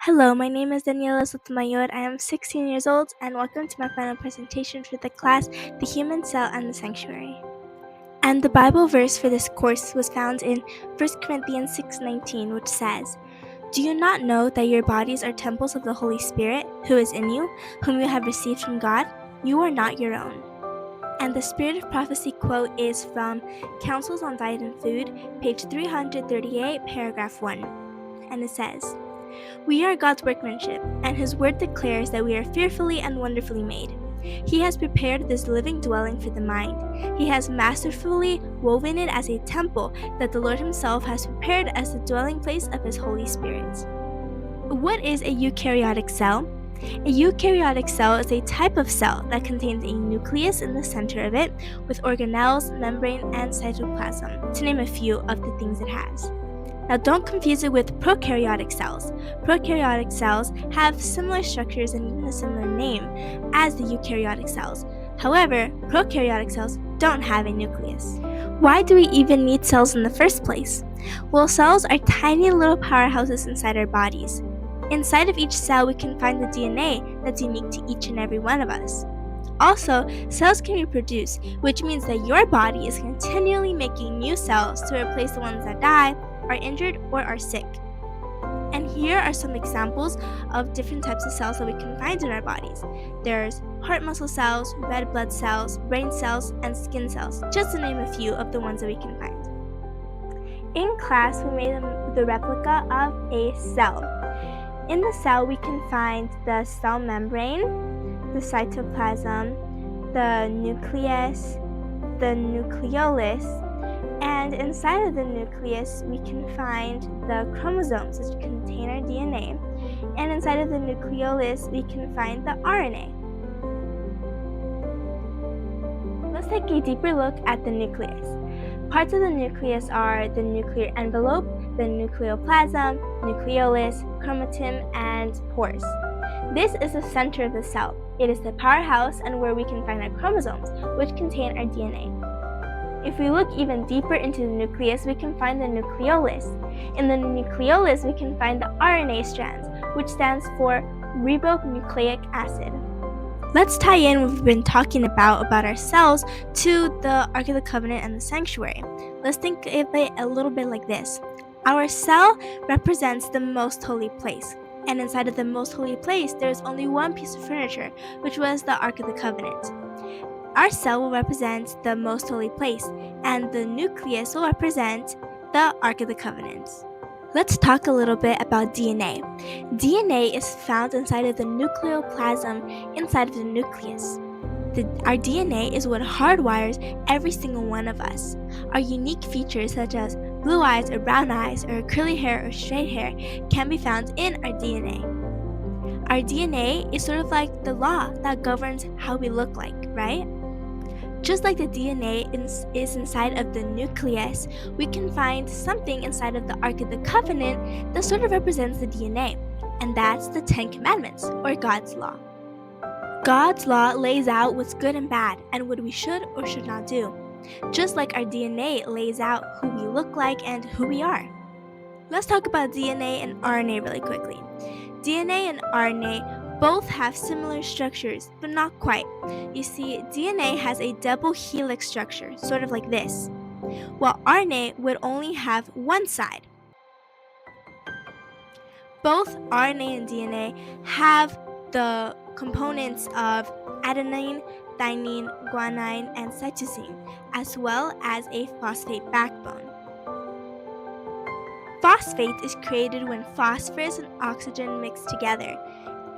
Hello, my name is Daniela. I am 16 years old, and welcome to my final presentation for the class, The Human Cell and the Sanctuary. And the Bible verse for this course was found in 1 Corinthians 6:19, which says, "Do you not know that your bodies are temples of the Holy Spirit, who is in you, whom you have received from God? You are not your own." And the Spirit of Prophecy quote is from Counsels on Diet and Food, page 338, paragraph 1. And it says, "We are God's workmanship, and His word declares that we are fearfully and wonderfully made. He has prepared this living dwelling for the mind. He has masterfully woven it as a temple that the Lord Himself has prepared as the dwelling place of His Holy Spirit." What is a eukaryotic cell? A eukaryotic cell is a type of cell that contains a nucleus in the center of it, with organelles, membrane, and cytoplasm, to name a few of the things it has. Now, don't confuse it with prokaryotic cells. Prokaryotic cells have similar structures and even a similar name as the eukaryotic cells. However, prokaryotic cells don't have a nucleus. Why do we even need cells in the first place? Well, cells are tiny little powerhouses inside our bodies. Inside of each cell, we can find the DNA that's unique to each and every one of us. Also, cells can reproduce, which means that your body is continually making new cells to replace the ones that die, are injured, or are sick. And here are some examples of different types of cells that we can find in our bodies. There's heart muscle cells, red blood cells, brain cells, and skin cells, just to name a few of the ones that we can find. In class, we made the replica of a cell. In the cell, we can find the cell membrane, the cytoplasm, the nucleus, the nucleolus, and inside of the nucleus, we can find the chromosomes, which contain our DNA, and inside of the nucleolus, we can find the RNA. Let's take a deeper look at the nucleus. Parts of the nucleus are the nuclear envelope, the nucleoplasm, nucleolus, chromatin, and pores. This is the center of the cell. It is the powerhouse and where we can find our chromosomes, which contain our DNA. If we look even deeper into the nucleus, we can find the nucleolus. In the nucleolus, we can find the RNA strands, which stands for ribonucleic acid. Let's tie in what we've been talking about our cells to the Ark of the Covenant and the sanctuary. Let's think of it a little bit like this. Our cell represents the most holy place, and inside of the most holy place, there's only one piece of furniture, which was the Ark of the Covenant. Our cell will represent the most holy place, and the nucleus will represent the Ark of the Covenant. Let's talk a little bit about DNA. DNA is found inside of the nucleoplasm inside of the nucleus. Our DNA is what hardwires every single one of us. Our unique features such as blue eyes or brown eyes or curly hair or straight hair can be found in our DNA. Our DNA is sort of like the law that governs how we look like, right? Just like the DNA is inside of the nucleus, we can find something inside of the Ark of the Covenant that sort of represents the DNA, and that's the 10 Commandments, or God's law. God's law lays out what's good and bad, and what we should or should not do, just like our DNA lays out who we look like and who we are. Let's talk about DNA and RNA really quickly. DNA and RNA both have similar structures, but not quite. You see, DNA has a double helix structure, sort of like this, while RNA would only have one side. Both RNA and DNA have the components of adenine, thymine, guanine, and cytosine, as well as a phosphate backbone. Phosphate is created when phosphorus and oxygen mix together.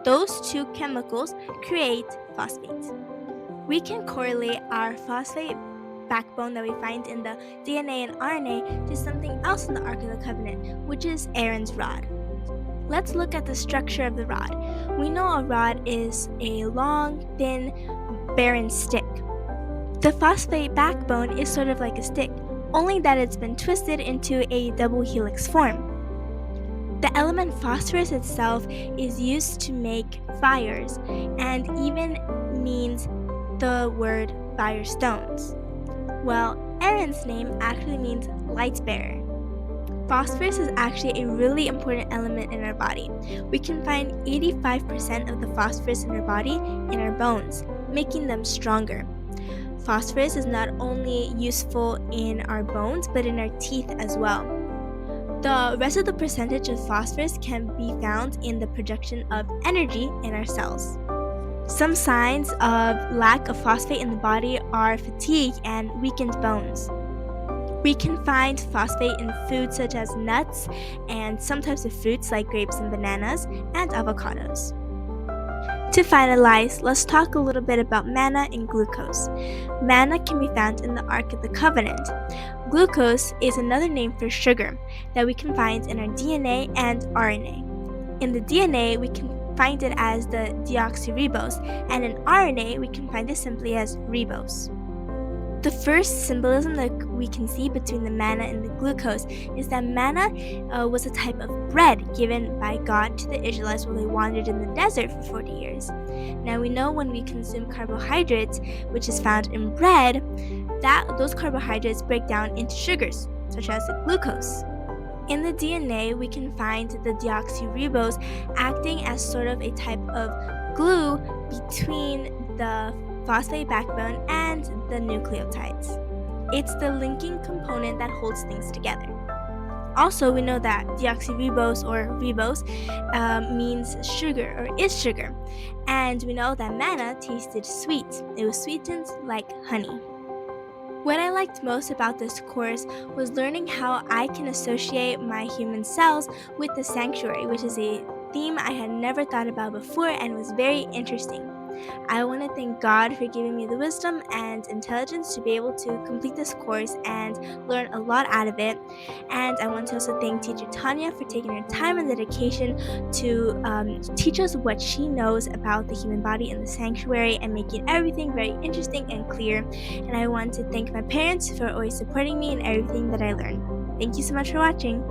Those two chemicals create phosphate. We can correlate our phosphate backbone that we find in the DNA and RNA to something else in the Ark of the Covenant, which is Aaron's rod. Let's look at the structure of the rod. We know a rod is a long, thin, barren stick. The phosphate backbone is sort of like a stick, only that it's been twisted into a double helix form. The element phosphorus itself is used to make fires and even means the word firestones. Well, Aaron's name actually means light bearer. Phosphorus is actually a really important element in our body. We can find 85% of the phosphorus in our body in our bones, making them stronger. Phosphorus is not only useful in our bones, but in our teeth as well. The rest of the percentage of phosphorus can be found in the production of energy in our cells. Some signs of lack of phosphate in the body are fatigue and weakened bones. We can find phosphate in foods such as nuts and some types of fruits like grapes and bananas and avocados. To finalize, let's talk a little bit about manna and glucose. Manna can be found in the Ark of the Covenant. Glucose is another name for sugar that we can find in our DNA and RNA. In the DNA, we can find it as the deoxyribose, and in RNA, we can find it simply as ribose. The first symbolism that we can see between the manna and the glucose is that manna was a type of bread given by God to the Israelites while they wandered in the desert for 40 years. Now we know when we consume carbohydrates, which is found in bread, that those carbohydrates break down into sugars, such as the glucose. In the DNA, we can find the deoxyribose acting as sort of a type of glue between the phosphate backbone and the nucleotides. It's the linking component that holds things together. Also, we know that deoxyribose or ribose means sugar or is sugar, and we know that manna tasted sweet. It was sweetened like honey. What I liked most about this course was learning how I can associate my human cells with the sanctuary, which is a theme I had never thought about before and was very interesting. I want to thank God for giving me the wisdom and intelligence to be able to complete this course and learn a lot out of it. And I want to also thank teacher Tanya for taking her time and dedication to teach us what she knows about the human body and the sanctuary and making everything very interesting and clear. And I want to thank my parents for always supporting me in everything that I learn. Thank you so much for watching.